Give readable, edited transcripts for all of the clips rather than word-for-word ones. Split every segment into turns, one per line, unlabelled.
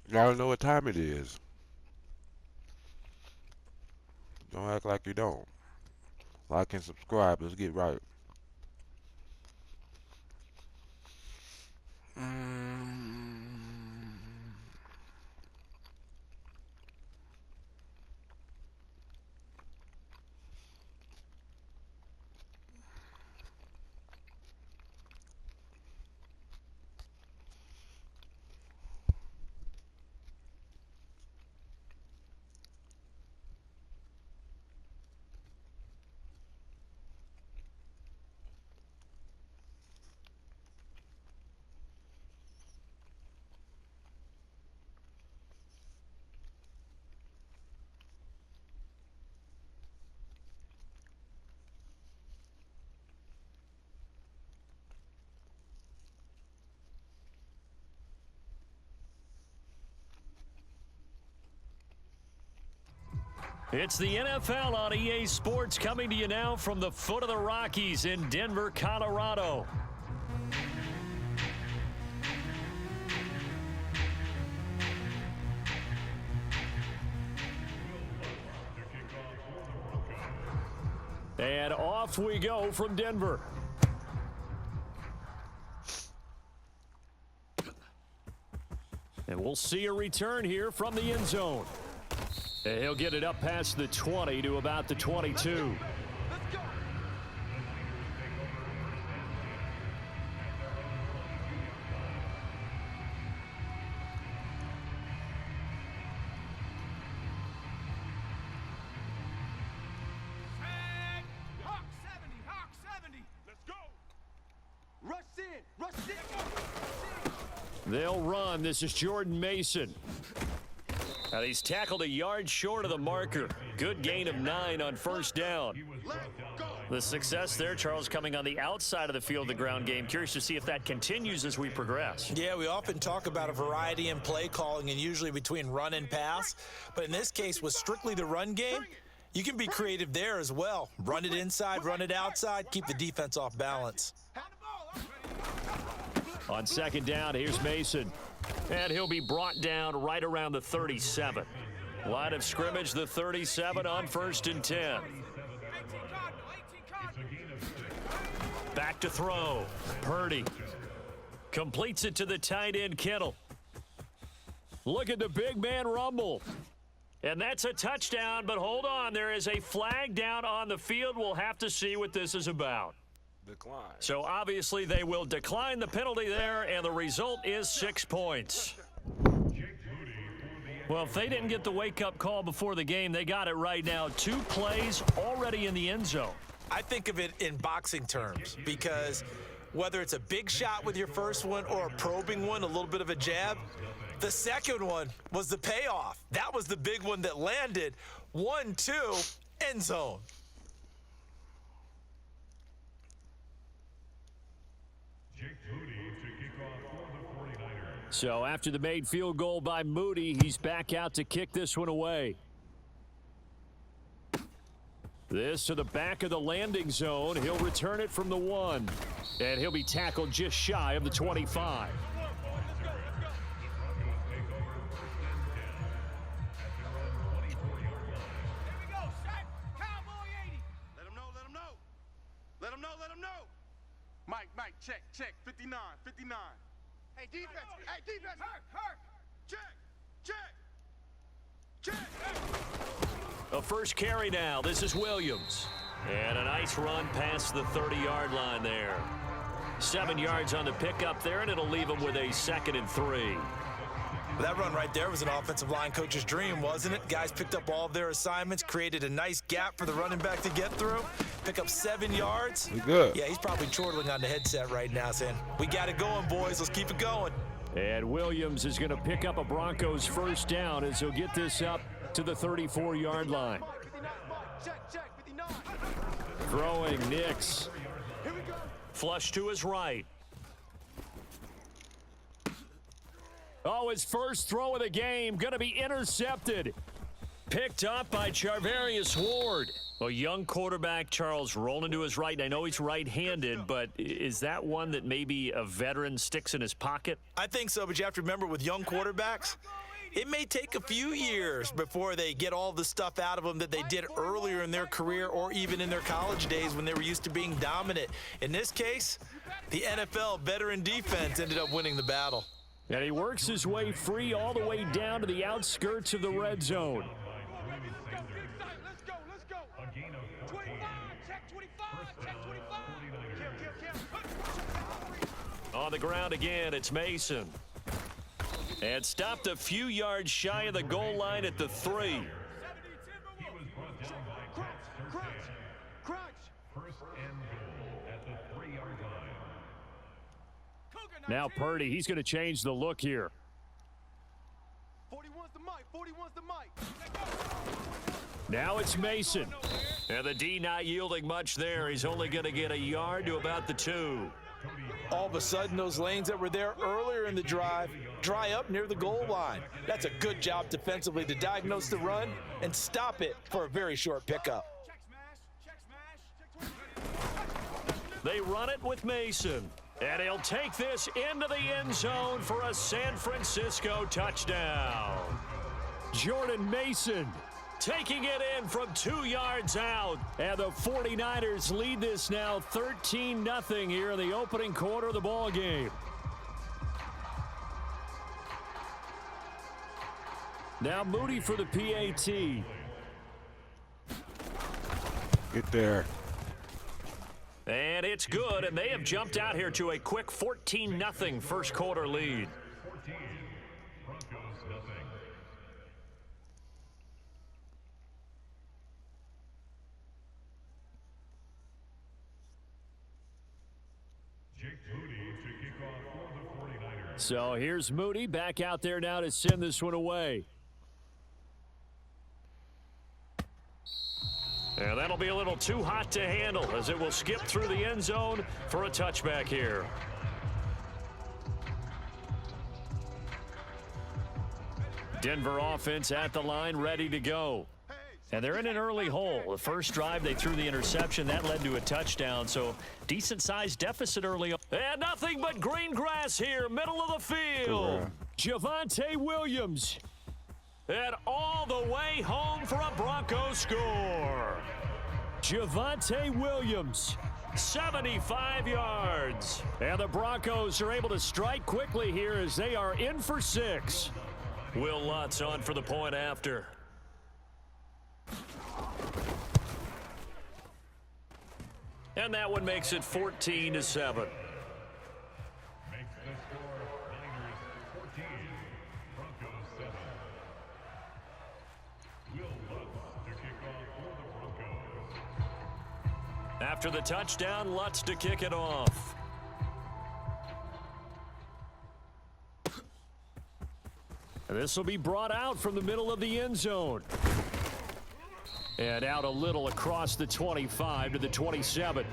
Y'all know what time it is. Don't act like you don't. Like and subscribe. Let's get right. Mm.
It's the NFL on EA Sports coming to you now from the foot of the Rockies in Denver, Colorado. And off we go from Denver. And we'll see a return here from the end zone. And he'll get it up past the 20 to about the 22. They'll run. This is Jordan Mason. And he's tackled a yard short of the marker. Good gain of 9 on first down. The success there, Charles, coming on the outside of the field, the ground game. Curious to see if that continues as we progress.
Yeah, we often talk about a variety in play calling and usually between run and pass. But in this case, with strictly the run game, you can be creative there as well. Run it inside, run it outside, keep the defense off balance.
On second down, here's Mason. And he'll be brought down right around the 37. Line of scrimmage, the 37 on first and 10. Back to throw. Purdy completes it to the tight end, Kittle. Look at the big man rumble. And that's a touchdown, but hold on. There is a flag down on the field. We'll have to see what this is about.
Decline.
So obviously they will decline the penalty there, and the result is 6 points. Well, if they didn't get the wake-up call before the game, they got it right now. 2 plays already in the end zone.
I think of it in boxing terms because whether it's a big shot with your first one or a probing one, a little bit of a jab, the second one was the payoff. That was the big one that landed. 1-2, end zone.
So after the made field goal by Moody, he's back out to kick this one away. This to the back of the landing zone. He'll return it from the 1. And he'll be tackled just shy of the 25.
Mike, check, 59. Hey, defense, hurt, check.
A first carry now. This is Williams. And a nice run past the 30-yard line there. 7 yards on the pickup there, and it'll leave him with a 2nd and 3.
That run right there was an offensive line coach's dream, wasn't it? Guys picked up all of their assignments, created a nice gap for the running back to get through, pick up 7 yards.
We good.
Yeah, he's probably chortling on the headset right now saying, we got it going, boys. Let's keep it going.
And Williams is going to pick up a Broncos first down as he'll get this up to the 34-yard line. Throwing Nix. Flush to his right. Oh, his first throw of the game going to be intercepted. Picked up by Charvarius Ward. A young quarterback, Charles, rolling to his right. And I know he's right-handed, but is that one that maybe a veteran sticks in his pocket?
I think so, but you have to remember with young quarterbacks, it may take a few years before they get all the stuff out of them that they did earlier in their career or even in their college days when they were used to being dominant. In this case, the NFL veteran defense ended up winning the battle.
And he works his way free all the way down to the outskirts of the red zone.
Let's go. 25, check 25, check 25. Kill.
On the ground again, it's Mason. And stopped a few yards shy of the goal line at the 3.
Crunch.
First and goal at the 3-yard line.
Now Purdy, he's going to change the look here.
41's the mic. 41's the mic.
Now it's Mason. And the D not yielding much there. He's only going to get a yard to about the 2.
All of a sudden, those lanes that were there earlier in the drive dry up near the goal line. That's a good job defensively to diagnose the run and stop it for a very short pickup.
Check smash.
They run it with Mason. And he'll take this into the end zone for a San Francisco touchdown. Jordan Mason taking it in from 2 yards out. And the 49ers lead this now 13-0 here in the opening quarter of the ball game. Now Moody for the PAT.
Get there.
And it's good, and they have jumped out here to a quick 14-0 first quarter lead.
14, Broncos nothing. Jake Moody to kick off for the 49ers.
So here's Moody back out there now to send this one away. And that'll be a little too hot to handle as it will skip through the end zone for a touchback here. Denver offense at the line, ready to go. And they're in an early hole. The first drive, they threw the interception. That led to a touchdown, so decent-sized deficit early on. And nothing but green grass here, middle of the field. Javonte Williams. And all the way home for a Broncos score. Javonte Williams, 75 yards. And the Broncos are able to strike quickly here as they are in for 6. Will Lutz on for the point after. And that one makes it 14-7.
Makes the score Niners 14, Broncos 7. Will Lutz to kick off for the Broncos.
After the touchdown, Lutz to kick it off. And this will be brought out from the middle of the end zone. And out a little across the 25 to the 27.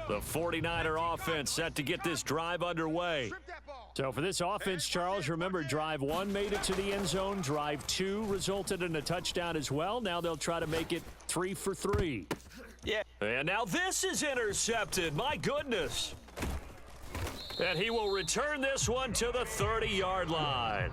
The 49er offense set to get this drive underway. So for this offense, Charles, remember drive 1 made it to the end zone. Drive 2 resulted in a touchdown as well. Now they'll try to make it 3 for 3.
Yeah.
And now this is intercepted. My goodness. And he will return this one to the 30-yard line.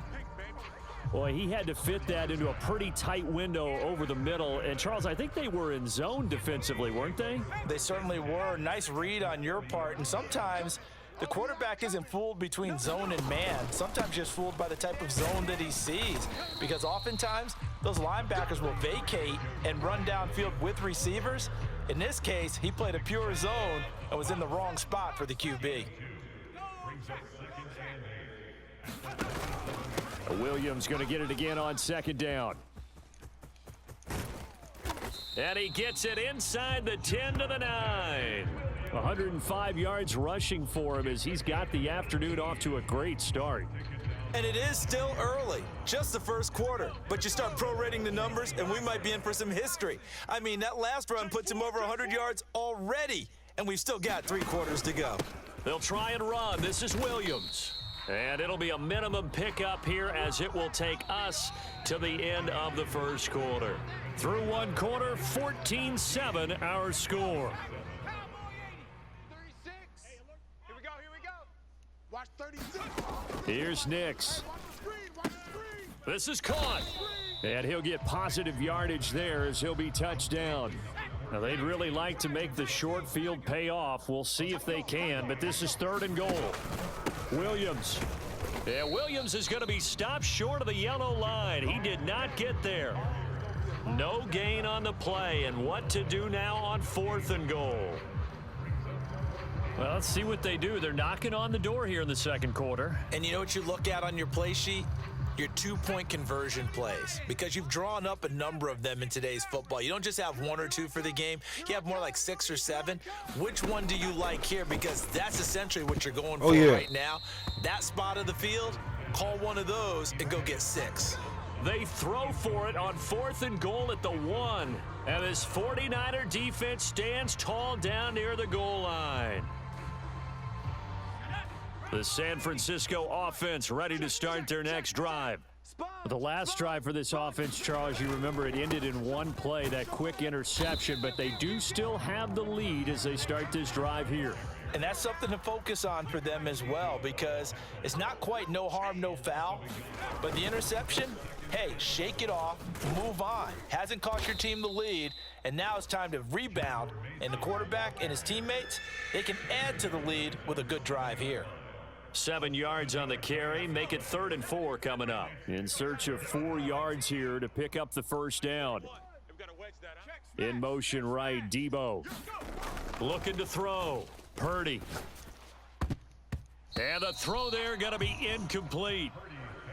Boy, he had to fit that into a pretty tight window over the middle. And, Charles, I think they were in zone defensively, weren't they?
They certainly were. Nice read on your part. And sometimes the quarterback isn't fooled between zone and man. Sometimes just fooled by the type of zone that he sees. Because oftentimes those linebackers will vacate and run downfield with receivers. In this case, he played a pure zone and was in the wrong spot for the QB.
Williams going to get it again on second down. And he gets it inside the 10 to the 9. 105 yards rushing for him as he's got the afternoon off to a great start.
And it is still early, just the first quarter. But you start prorating the numbers, and we might be in for some history. I mean, that last run puts him over 100 yards already, and we've still got 3 quarters to go.
They'll try and run. This is Williams. And it'll be a minimum pickup here as it will take us to the end of the first quarter. Through one quarter, 14-7 our score.
Cowboy 80. 36. Here we go. Watch 36.
Here's Nix.
Watch the screen.
This is caught. And he'll get positive yardage there as he'll be touched down. Now, they'd really like to make the short field pay off. We'll see if they can, but this is 3rd and goal. Williams. Yeah, Williams is going to be stopped short of the yellow line. He did not get there. No gain on the play, and what to do now on 4th and goal. Well, let's see what they do. They're knocking on the door here in the second quarter.
And you know what you look at on your play sheet? Your 2-point conversion plays, because you've drawn up a number of them in today's football. You don't just have 1 or 2 for the game. You have more like 6 or 7. Which one do you like here? Because that's essentially what you're going for right now. That spot of the field, call one of those and go get 6.
They throw for it on 4th and goal at the 1. And this 49er defense stands tall down near the goal line. The San Francisco offense ready to start their next drive. The last drive for this offense, Charles, you remember it ended in one play, that quick interception, but they do still have the lead as they start this drive here.
And that's something to focus on for them as well, because it's not quite no harm, no foul, but the interception, hey, shake it off, move on. Hasn't cost your team the lead, and now it's time to rebound, and the quarterback and his teammates, they can add to the lead with a good drive here.
7 yards on the carry, make it 3rd and 4 coming up. In search of 4 yards here to pick up the first down. In motion right, Debo. Looking to throw, Purdy. And the throw there going to be incomplete.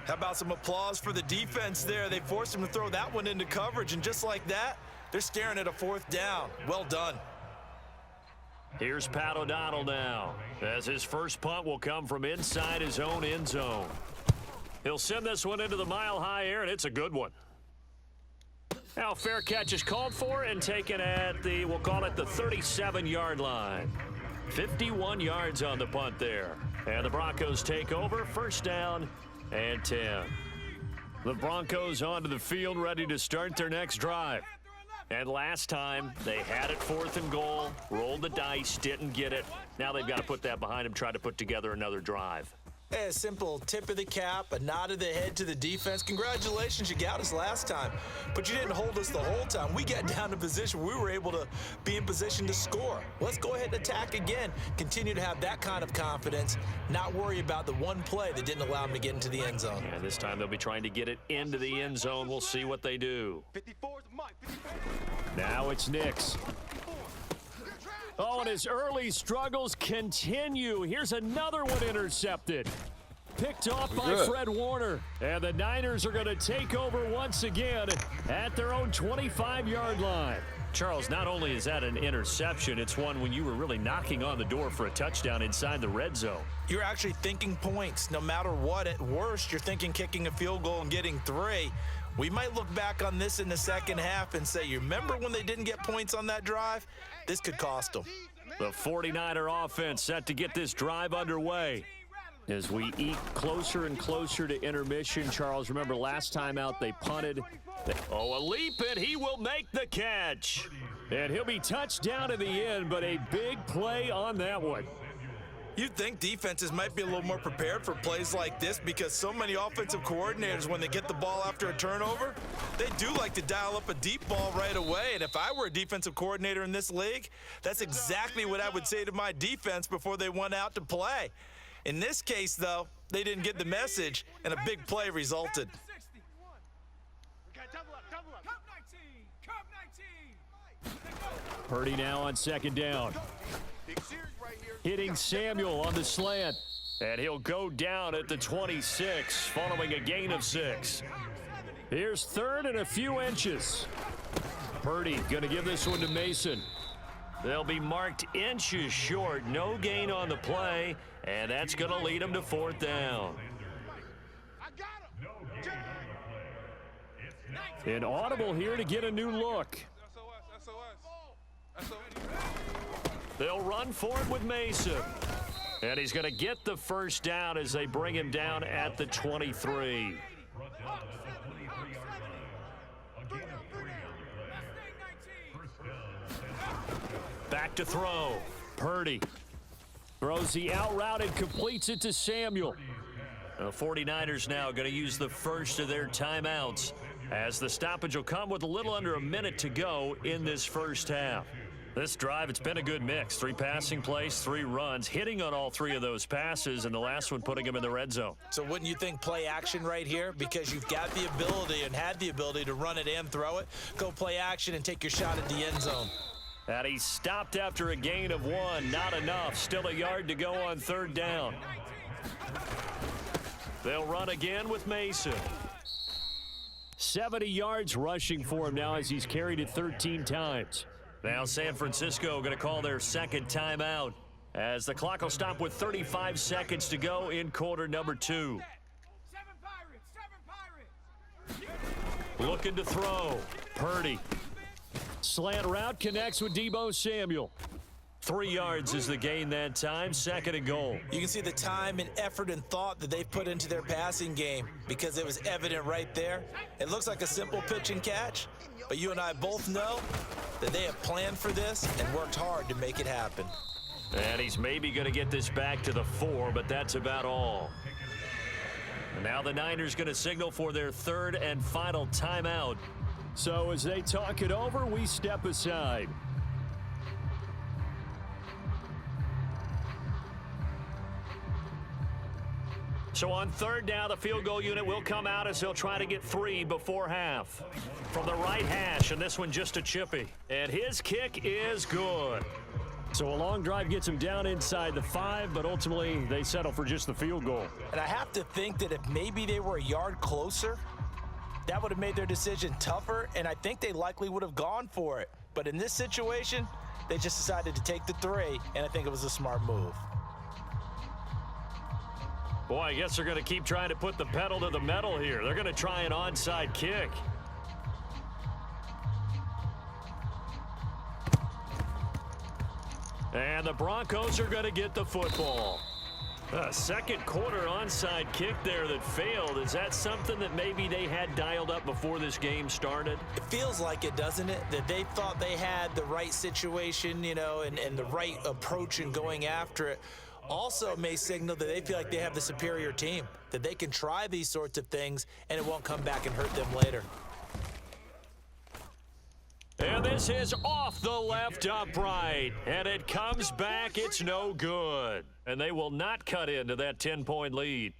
How about some applause for the defense there? They forced him to throw that one into coverage, and just like that, they're staring at a 4th down. Well done.
Here's Pat O'Donnell now, as his first punt will come from inside his own end zone. He'll send this one into the mile-high air, and it's a good one. Now, fair catch is called for and taken at the, we'll call it the 37-yard line. 51 yards on the punt there. And the Broncos take over, 1st down and 10. The Broncos onto the field, ready to start their next drive. And last time, they had it 4th and goal, rolled the dice, didn't get it. Now they've got to put that behind them, try to put together another drive.
Hey, a simple tip of the cap, a nod of the head to the defense. Congratulations, you got us last time. But you didn't hold us the whole time. We got down to position. We were able to be in position to score. Let's go ahead and attack again. Continue to have that kind of confidence, not worry about the one play that didn't allow them to get into the end zone.
And this time they'll be trying to get it into the end zone. We'll see what they do.
54 is Mike. 54.
Now it's Nix. Oh, and his early struggles continue. Here's another one intercepted. Picked off by Fred Warner. And the Niners are going to take over once again at their own 25-yard line. Charles, not only is that an interception, it's one when you were really knocking on the door for a touchdown inside the red zone.
You're actually thinking points. No matter what, at worst, you're thinking kicking a field goal and getting 3. We might look back on this in the second half and say, you remember when they didn't get points on that drive? This could cost them.
The 49er offense set to get this drive underway. As we eke closer and closer to intermission, Charles, remember last time out they punted. Oh, a leap, and he will make the catch. And he'll be touched down in the end, but a big play on that one.
You'd think defenses might be a little more prepared for plays like this, because so many offensive coordinators, when they get the ball after a turnover, they do like to dial up a deep ball right away. And if I were a defensive coordinator in this league, that's exactly what I would say to my defense before they went out to play. In this case, though, they didn't get the message, and a big play resulted.
Purdy now on 2nd down. Hitting Samuel on the slant. And he'll go down at the 26 following a gain of 6. Here's 3rd and a few inches. Purdy going to give this one to Mason. They'll be marked inches short. No gain on the play. And that's going to lead them to 4th down. An audible here to get a new look. They'll run for it with Mason. And he's going to get the first down as they bring him down at the 23.
Brought down at the 23-yard line. A gain of 3 on the play. First down.
Back to throw. Purdy throws the out route and completes it to Samuel. The 49ers now going to use the first of their timeouts as the stoppage will come with a little under a minute to go in this first half. This drive, it's been a good mix. 3 passing plays, 3 runs, hitting on all 3 of those passes, and the last one putting him in the red zone.
So wouldn't you think play action right here? Because you've got the ability and had the ability to run it and throw it. Go play action and take your shot at the end zone.
And he stopped after a gain of 1. Not enough. Still a yard to go on 3rd down. They'll run again with Mason. 70 yards rushing for him now as he's carried it 13 times. Now San Francisco going to call their second timeout as the clock will stop with 35 seconds to go in quarter number 2. Looking to throw. Purdy. Slant route connects with Deebo Samuel. 3 yards is the gain that time, 2nd and goal.
You can see the time and effort and thought that they've put into their passing game because it was evident right there. It looks like a simple pitch and catch, but you and I both know that they have planned for this and worked hard to make it happen.
And he's maybe going to get this back to the 4, but that's about all. And now the Niners going to signal for their 3rd and final timeout. So as they talk it over, we step aside. So on 3rd down, the field goal unit will come out as they'll try to get 3 before half. From the right hash, and this one just a chippy. And his kick is good. So a long drive gets him down inside the 5, but ultimately they settle for just the field goal.
And I have to think that if maybe they were a yard closer, that would have made their decision tougher, and I think they likely would have gone for it. But in this situation, they just decided to take the 3, and I think it was a smart move.
Boy, I guess they're going to keep trying to put the pedal to the metal here. They're going to try an onside kick. And the Broncos are going to get the football. A 2nd quarter onside kick there that failed. Is that something that maybe they had dialed up before this game started?
It feels like it, doesn't it? That they thought they had the right situation, you know, and the right approach in going after it. Also may signal that they feel like they have the superior team, that they can try these sorts of things and it won't come back and hurt them later.
And this is off the left upright, and it comes back. It's no good. And they will not cut into that 10-point lead.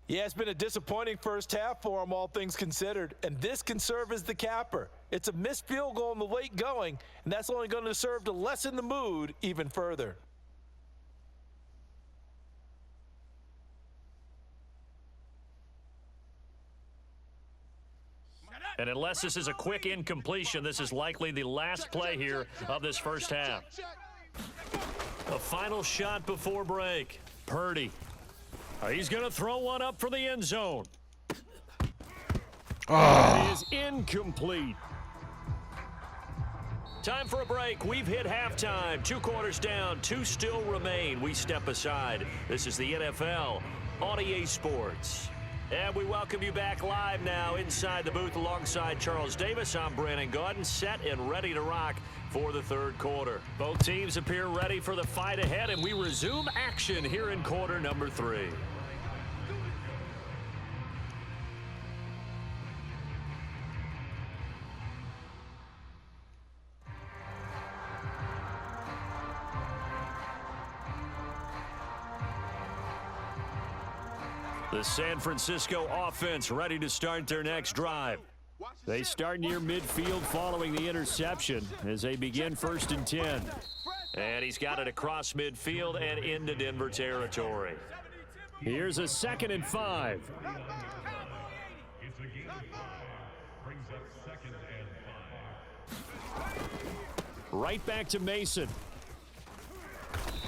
Yeah, it's been a disappointing first half for them, all things considered, and this can serve as the capper. It's a missed field goal in the late going, and that's only going to serve to lessen the mood even further.
And unless this is a quick incompletion, this is likely the last play here of this first half. A final shot before break. Purdy. He's going to throw one up for the end zone. It is incomplete. Time for a break. We've hit halftime. 2 quarters down. 2 still remain. We step aside. This is the NFL on EA Sports. And we welcome you back live now inside the booth alongside Charles Davis. I'm Brandon Gaudin, set and ready to rock for the 3rd quarter. Both teams appear ready for the fight ahead, and we resume action here in quarter number 3. The San Francisco offense ready to start their next drive. They start near midfield following the interception as they begin 1st and 10. And he's got it across midfield and into Denver territory. Here's a 2nd and 5.
It's a gain of 5. Brings up 2nd and 5.
Right back to Mason.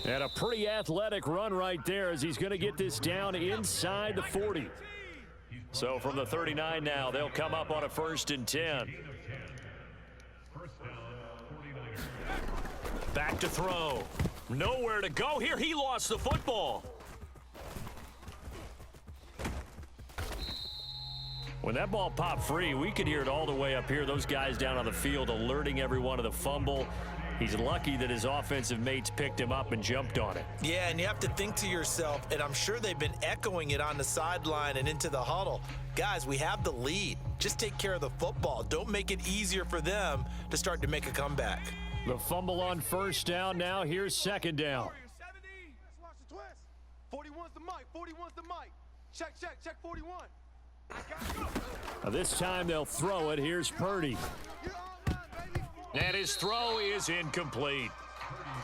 And a pretty athletic run right there as he's going to get this down inside the 40. So from the 39 now, they'll come up on a 1st and 10.
First down, 49ers.
Back to throw. Nowhere to go here. He lost the football. When that ball popped free, we could hear it all the way up here. Those guys down on the field alerting everyone of the fumble. He's lucky that his offensive mates picked him up and jumped on it.
Yeah, and you have to think to yourself, and I'm sure they've been echoing it on the sideline and into the huddle. Guys, we have the lead. Just take care of the football. Don't make it easier for them to start to make a comeback.
The fumble on first down. Now here's second down.
70. Let's watch the twist. 41's the mic. 41's the mic. Check 41. I got you.
Now this time they'll throw it. Here's Purdy.
You're online, baby.
And his throw is incomplete.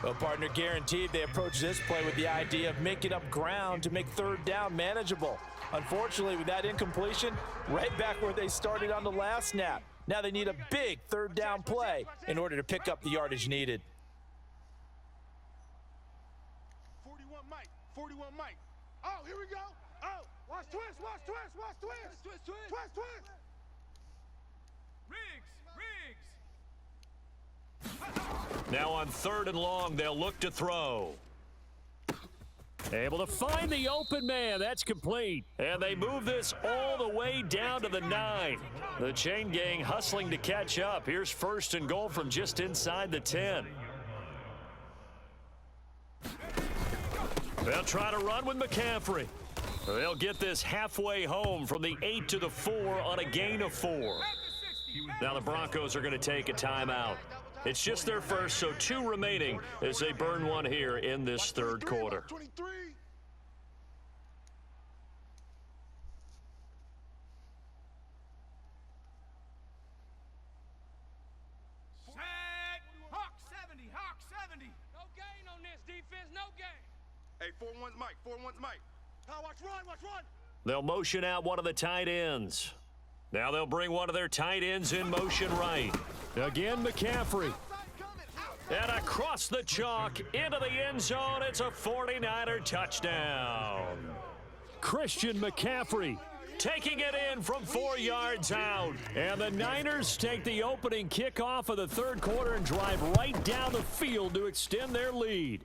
Well, partner, guaranteed they approach this play with the idea of making up ground to make third down manageable. Unfortunately, with that incompletion, right back where they started on the last snap. Now they need a big third down play in order to pick up the yardage needed.
41 mic. 41 mic. Oh, here we go. Oh, watch twist. Twist.
Now on third and long, they'll look to throw. Able to find the open man. That's complete. And they move this all the way down to the 9. The chain gang hustling to catch up. Here's first and goal from just inside the 10. They'll try to run with McCaffrey. They'll get this halfway home from the 8 to the 4 on a gain of 4. Now the Broncos are going to take a timeout. It's just their first, so 2 remaining as they burn one here in this third quarter.
23.
Set. Hawk 70. Hawk 70. No gain on this defense. No gain.
Hey, 41's mic. 41's mic. Now watch run.
They'll motion out one of the tight ends. Now they'll bring one of their tight ends in motion right. Again, McCaffrey. And across the chalk into the end zone, it's a 49er touchdown. Christian McCaffrey taking it in from 4 yards out. And the Niners take the opening kickoff of the third quarter and drive right down the field to extend their lead.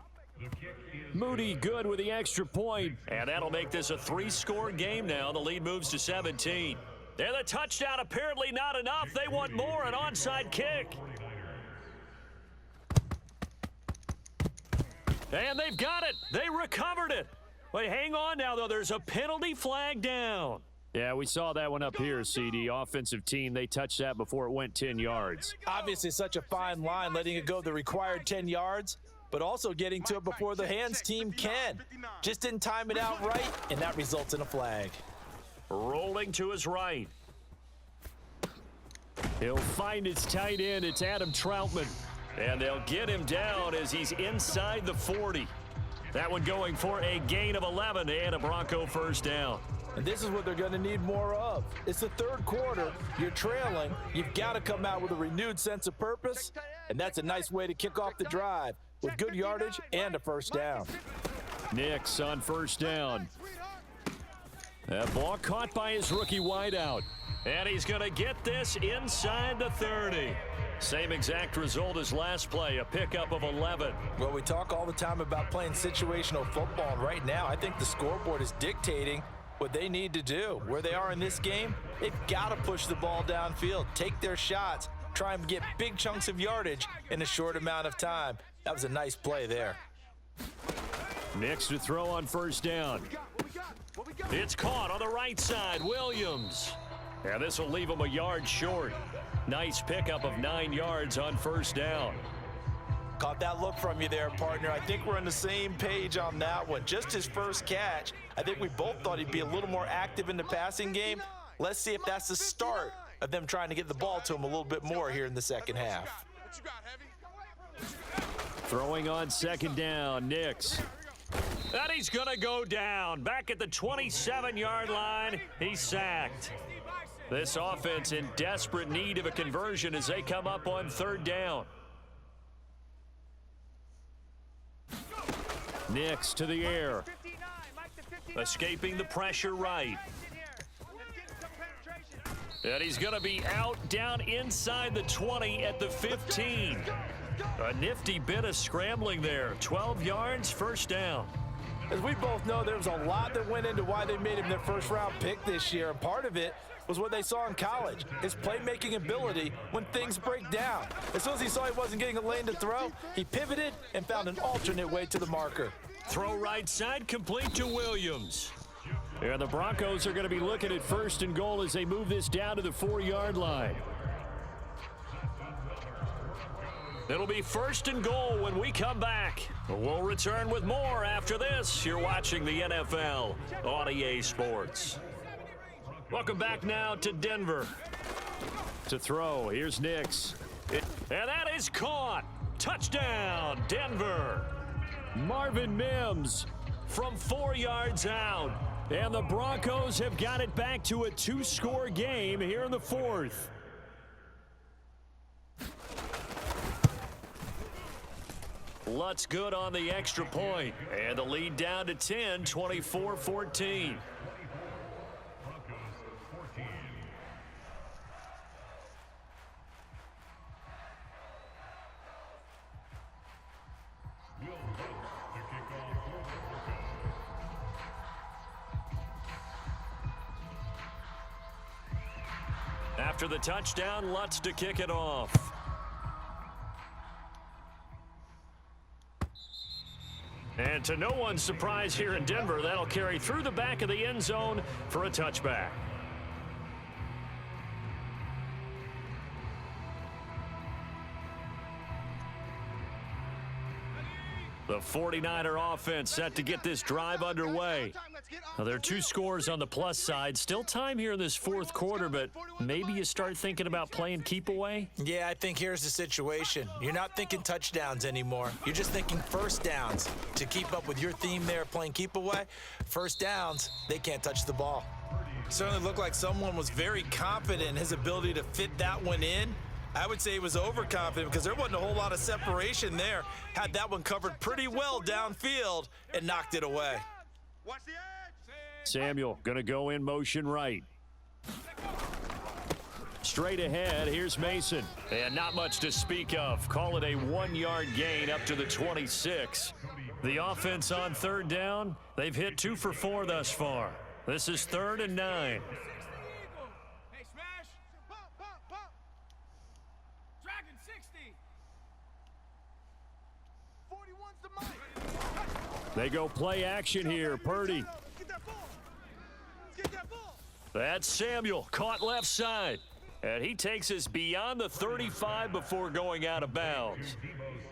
Moody good with the extra point, and that'll make this a 3-score game now. The lead moves to 17. And the touchdown apparently not enough. They want more, an onside kick. And they've got it. They recovered it. Wait, hang on now, though. There's a penalty flag down. Yeah, we saw that one up here, CD. Offensive team, they touched that before it went 10 yards.
Obviously, such a fine line, letting it go the required 10 yards, but also getting to it before the hands team can. Just didn't time it out right, and that results in a flag.
Rolling to his right. He'll find his tight end. It's Adam Troutman. And they'll get him down as he's inside the 40. That one going for a gain of 11 and a Bronco first down.
And this is what they're going to need more of. It's the third quarter. You're trailing. You've got to come out with a renewed sense of purpose. And that's a nice way to kick off the drive with good yardage and a first down.
Nix on first down. That ball caught by his rookie wideout. And he's going to get this inside the 30. Same exact result as last play, a pickup of 11.
Well, we talk all the time about playing situational football, and right now I think the scoreboard is dictating what they need to do. Where they are in this game, they've got to push the ball downfield, take their shots, try and get big chunks of yardage in a short amount of time. That was a nice play there.
Nix to throw on first down. It's caught on the right side, Williams. And this will leave him a yard short. Nice pickup of 9 yards on first down.
Caught that look from you there, partner. I think we're on the same page on that one. Just his first catch. I think we both thought he'd be a little more active in the passing game. Let's see if that's the start of them trying to get the ball to him a little bit more here in the second half.
What you got, Heavy?
Throwing on second down, Nix. And he's going to go down. Back at the 27-yard line, he's sacked. This offense in desperate need of a conversion as they come up on third down. Nix to the air. Escaping the pressure right. And he's going to be out down inside the 20 at the 15. A nifty bit of scrambling there. 12 yards, first down.
As we both know, there was a lot that went into why they made him their first-round pick this year, and part of it was what they saw in college, his playmaking ability when things break down. As soon as he saw he wasn't getting a lane to throw, he pivoted and found an alternate way to the marker.
Throw right side, complete to Williams. And the Broncos are going to be looking at first and goal as they move this down to the 4-yard line. It'll be first and goal when we come back. We'll return with more after this. You're watching the NFL on EA Sports. Welcome back now to Denver. To throw, here's Nix. And that is caught. Touchdown, Denver. Marvin Mims from 4 yards out. And the Broncos have got it back to a 2-score game here in the fourth. Lutz good on the extra point. And the lead down to 10, 24-14. After the touchdown, Lutz to kick it off. And to no one's surprise here in Denver, that'll carry through the back of the end zone for a touchback. The 49er offense set to get this drive underway. Now, there are 2 scores on the plus side. Still time here in this fourth quarter, but maybe you start thinking about playing keep away?
Yeah, I think here's the situation. You're not thinking touchdowns anymore. You're just thinking first downs. To keep up with your theme there, playing keep away, first downs, they can't touch the ball. Certainly looked like someone was very confident in his ability to fit that one in. I would say he was overconfident because there wasn't a whole lot of separation there. Had that one covered pretty well downfield and knocked it away.
Watch the edge.
Samuel going to go in motion right. Straight ahead, here's Mason. And not much to speak of. Call it a 1-yard gain up to the 26. The offense on third down, they've hit 2 for 4 thus far. This is 3rd and 9.
Hey, smash. Pop, pop, pop. Dragon 60. 41's the mic.
They go play action here. Purdy.
Get that ball. Get that ball.
That's Samuel, caught left side. And he takes us beyond the 35 before going out of bounds.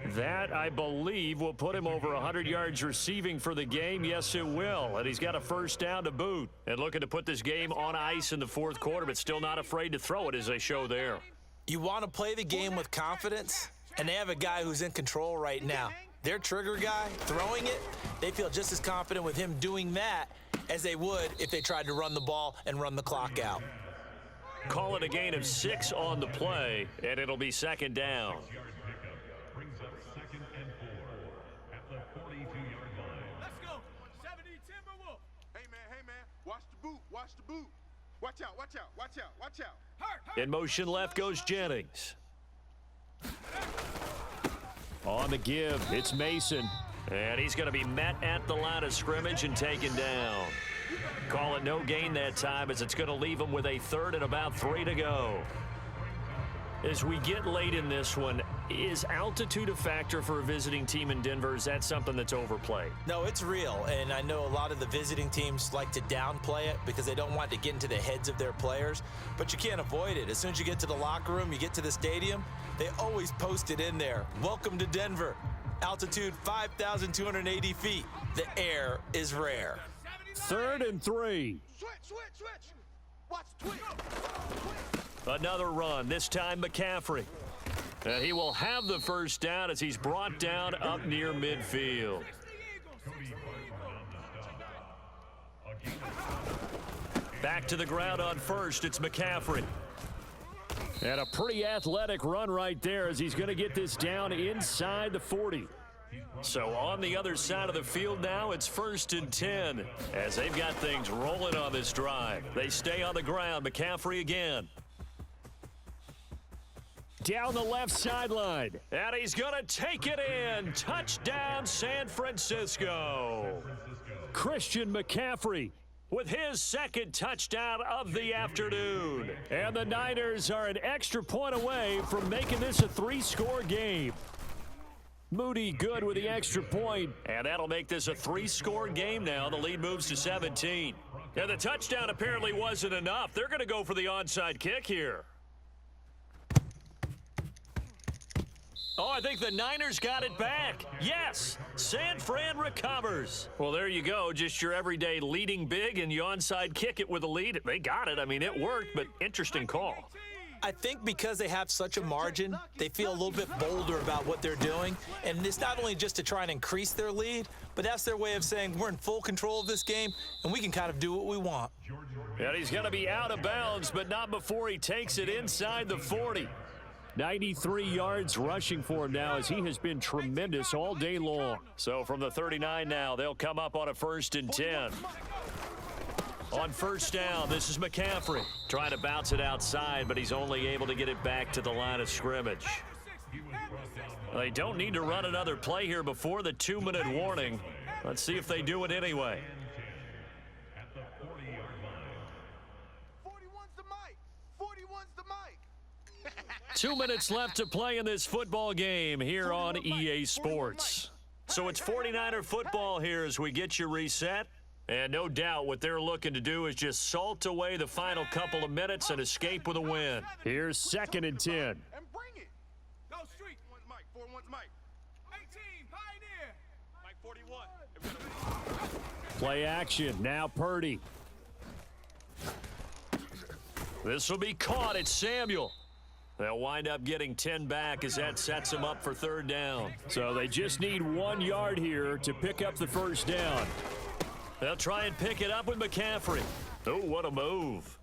That, I believe, will put him over 100 yards receiving for the game. Yes, it will. And he's got a first down to boot. And looking to put this game on ice in the fourth quarter, but still not afraid to throw it as they show there.
You want to play the game with confidence, and they have a guy who's in control right now. Their trigger guy, throwing it, they feel just as confident with him doing that as they would if they tried to run the ball and run the clock out.
Call it a gain of 6 on the play, and it'll be second down.
Brings up 2nd and 4 at the 42-yard line.
Let's go. 70 Timberwolf. Hey, man. Watch the boot. Watch the boot. Watch out. Watch out. Watch out. Watch out. Hurt.
In motion left goes Jennings. On the give, it's Mason. And he's going to be met at the line of scrimmage and taken down. Call it no gain that time as it's going to leave him with a 3rd and about 3 to go. As we get late in this one, is altitude a factor for a visiting team in Denver? Is that something that's overplayed?
No, it's real, and I know a lot of the visiting teams like to downplay it because they don't want to get into the heads of their players, but you can't avoid it. As soon as you get to the locker room, you get to the stadium, they always post it in there. Welcome to Denver. Altitude 5,280 feet. The air is rare.
3rd and 3.
Switch. Watch twitch.
Another run, this time McCaffrey. And he will have the first down as he's brought down up near midfield. Back to the ground on first, it's McCaffrey. And a pretty athletic run right there as he's going to get this down inside the 40. So on the other side of the field now, it's 1st and 10 as they've got things rolling on this drive. They stay on the ground. McCaffrey again. down the left sideline. And he's going to take it in. Touchdown, San Francisco. Christian McCaffrey with his second touchdown of the afternoon. And the Niners are an extra point away from making this a 3-score game. Moody good with the extra point. And that'll make this a 3-score game now. The lead moves to 17. And the touchdown apparently wasn't enough. They're going to go for the onside kick here. Oh, I think the Niners got it back. Yes, San Fran recovers. Well, there you go. Just your everyday leading big, and you onside kick it with a lead. They got it. I mean, it worked, but interesting call.
I think because they have such a margin, they feel a little bit bolder about what they're doing. And it's not only just to try and increase their lead, but that's their way of saying we're in full control of this game, and we can kind of do what we want.
And he's going to be out of bounds, but not before he takes it inside the 40. 93 yards rushing for him now as he has been tremendous all day long. So from the 39 now, they'll come up on a 1st and 10. On first down, this is McCaffrey. Trying to bounce it outside, but he's only able to get it back to the line of scrimmage. They don't need to run another play here before the 2-minute warning. Let's see if they do it anyway. 2 minutes left to play in this football game here on EA Sports. So it's 49er football here as we get you reset. And no doubt what they're looking to do is just salt away the final couple of minutes and escape with a win. Here's 2nd and 10.
And bring it. Go street. 4-1's Mike. 4-1's Mike. 18, pioneer. Mike 41.
Play action. Now Purdy. This will be caught. It's Samuel. They'll wind up getting 10 back as that sets them up for 3rd down. So they just need 1 yard here to pick up the 1st down. They'll try and pick it up with McCaffrey. Oh, what a move.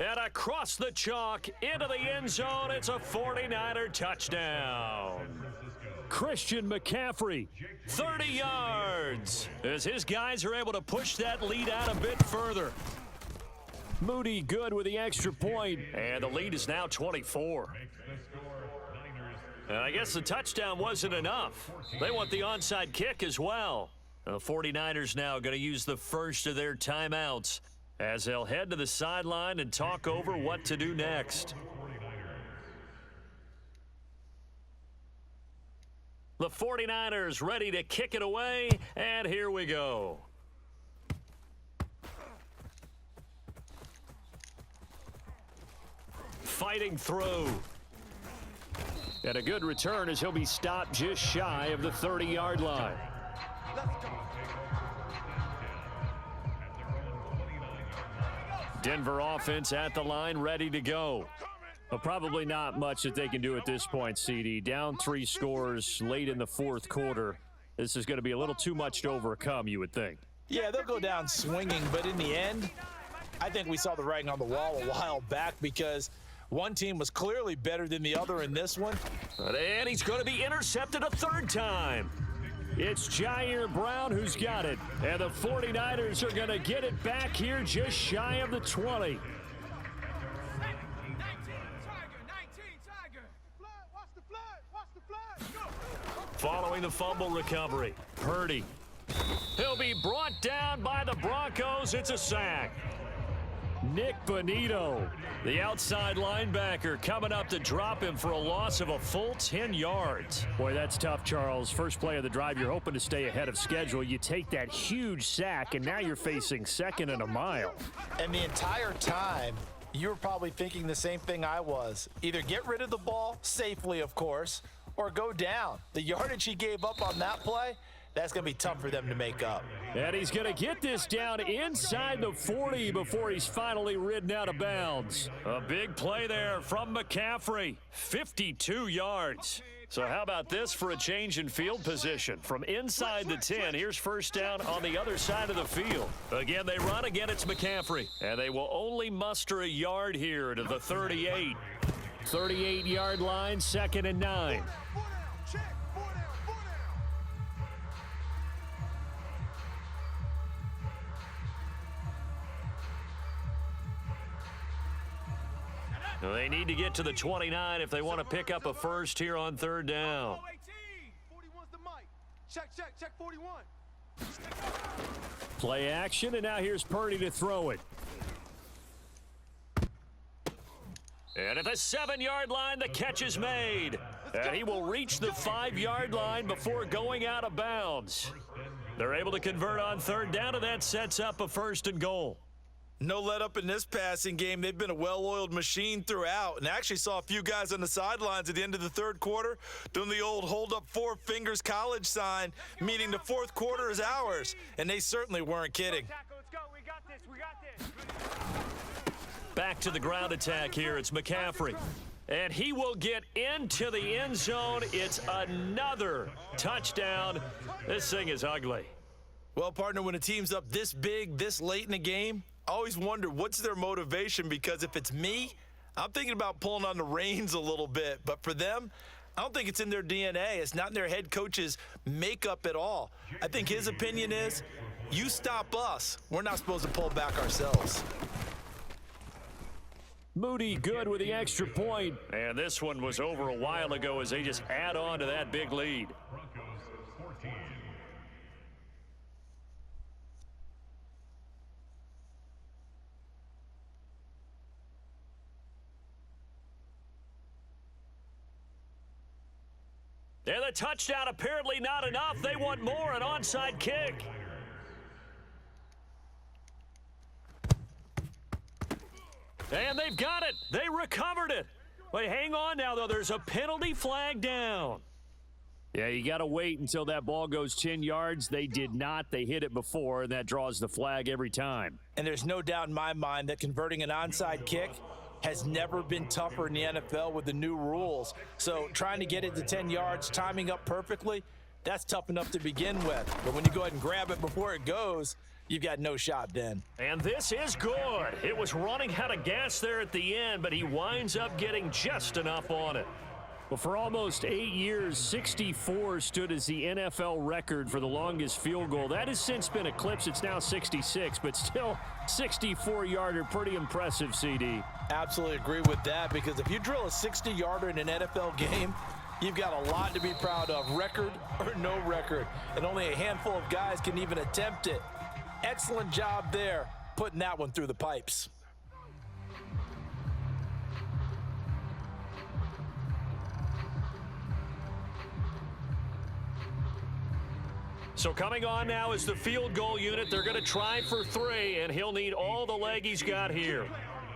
And across the chalk into the end zone, it's a 49er touchdown. Christian McCaffrey, 30 yards, as his guys are able to push that lead out a bit further. Moody good with the extra point, and the lead is now 24. And I guess the touchdown wasn't enough. They want the onside kick as well. The 49ers now going to use the first of their timeouts as they'll head to the sideline and talk over what to do next. The 49ers ready to kick it away, and here we go. Fighting through. And a good return as he'll be stopped just shy of the 30-yard line. Denver offense at the line, ready to go. Well, probably not much that they can do at this point, CD. Down 3 scores late in the 4th quarter. This is going to be a little too much to overcome, you would think.
Yeah, they'll go down swinging, but in the end, I think we saw the writing on the wall a while back because one team was clearly better than the other in this one.
And he's going to be intercepted a 3rd time. It's Jair Brown who's got it. And the 49ers are going to get it back here just shy of the 20. Following the fumble recovery, Purdy. He'll be brought down by the Broncos. It's a sack. Nick Bonito, the outside linebacker, coming up to drop him for a loss of a full 10 yards. Boy, that's tough, Charles. First play of the drive, you're hoping to stay ahead of schedule. You take that huge sack, and now you're facing 2nd and a mile.
And the entire time, you were probably thinking the same thing I was. Either get rid of the ball, safely, of course, or go down. The yardage he gave up on that play, that's going to be tough for them to make up.
And he's going to get this down inside the 40 before he's finally ridden out of bounds. A big play there from McCaffrey, 52 yards. So how about this for a change in field position? From inside the 10, here's 1st down on the other side of the field. Again, they run. Again, it's McCaffrey. And they will only muster a yard here to the 38. 38-yard line, 2nd and 9. They need to get to the 29 if they want to pick up a first here on third down.
41's the mic. Check 41.
Play action, and now here's Purdy to throw it. And at the 7-yard line, the catch is made. And he will reach the 5-yard line before going out of bounds. They're able to convert on third down, and that sets up a first and goal.
No let up in this passing game. They've been a well-oiled machine throughout, and I actually saw a few guys on the sidelines at the end of the third quarter doing the old hold up 4 fingers college sign, meaning the fourth quarter is ours, and they certainly weren't kidding.
Let's go. We got this.
Back to the ground attack here. It's McCaffrey. And he will get into the end zone. It's another touchdown. This thing is ugly.
Well, partner, when a team's up this big, this late in the game, I always wonder what's their motivation, because if it's me, I'm thinking about pulling on the reins a little bit. But for them, I don't think it's in their DNA. It's not in their head coach's makeup at all. I think his opinion is, you stop us, we're not supposed to pull back ourselves.
Moody good with the extra point. And this one was over a while ago as they just add on to that big lead.
Broncos 14.
And the touchdown apparently not enough. They want more, an onside kick. And they've got it. They recovered it. Wait, hang on now, though. There's a penalty flag down. Yeah, you got to wait until that ball goes 10 yards. They did not. They hit it before, and that draws the flag every time.
And there's no doubt in my mind that converting an onside kick has never been tougher in the NFL with the new rules. So trying to get it to 10 yards, timing up perfectly, that's tough enough to begin with. But when you go ahead and grab it before it goes, you've got no shot then.
And this is good. It was running out of gas there at the end, but he winds up getting just enough on it. Well, for almost 8 years, 64 stood as the NFL record for the longest field goal. That has since been eclipsed. It's now 66, but still 64-yarder, pretty impressive, CD.
Absolutely agree with that, because if you drill a 60-yarder in an NFL game, you've got a lot to be proud of, record or no record. And only a handful of guys can even attempt it. Excellent job there, putting that one through the pipes.
So coming on now is the field goal unit. They're going to try for 3, and he'll need all the leg he's got here.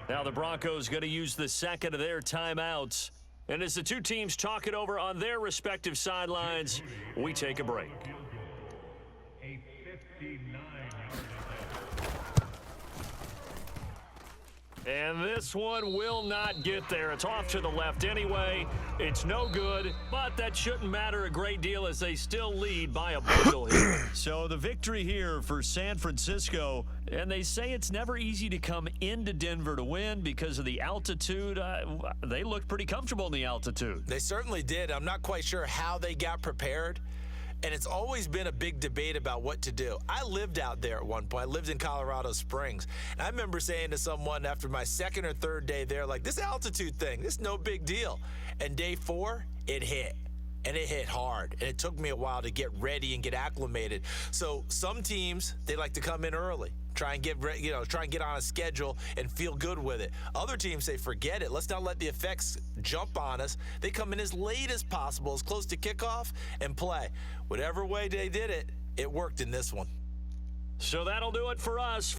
Now the Broncos going to use the second of their timeouts. And as the two teams talk it over on their respective sidelines, we take a break.
A 59-yard
And this one will not get there. It's off to the left anyway. It's no good, but that shouldn't matter a great deal as they still lead by a bushel here. So the victory here for San Francisco, and they say it's never easy to come into Denver to win because of the altitude. They looked pretty comfortable in the altitude.
They certainly did. I'm not quite sure how they got prepared. And it's always been a big debate about what to do. I lived out there at one point. I lived in Colorado Springs. And I remember saying to someone after my second or third day there, like, this altitude thing, this is no big deal. And day 4, it hit. And it hit hard. And it took me a while to get ready and get acclimated. So some teams, they like to come in early. Try and get on a schedule and feel good with it. Other teams say, forget it. Let's not let the effects jump on us. They come in as late as possible, as close to kickoff, and play. Whatever way they did it, it worked in this one.
So that'll do it for us.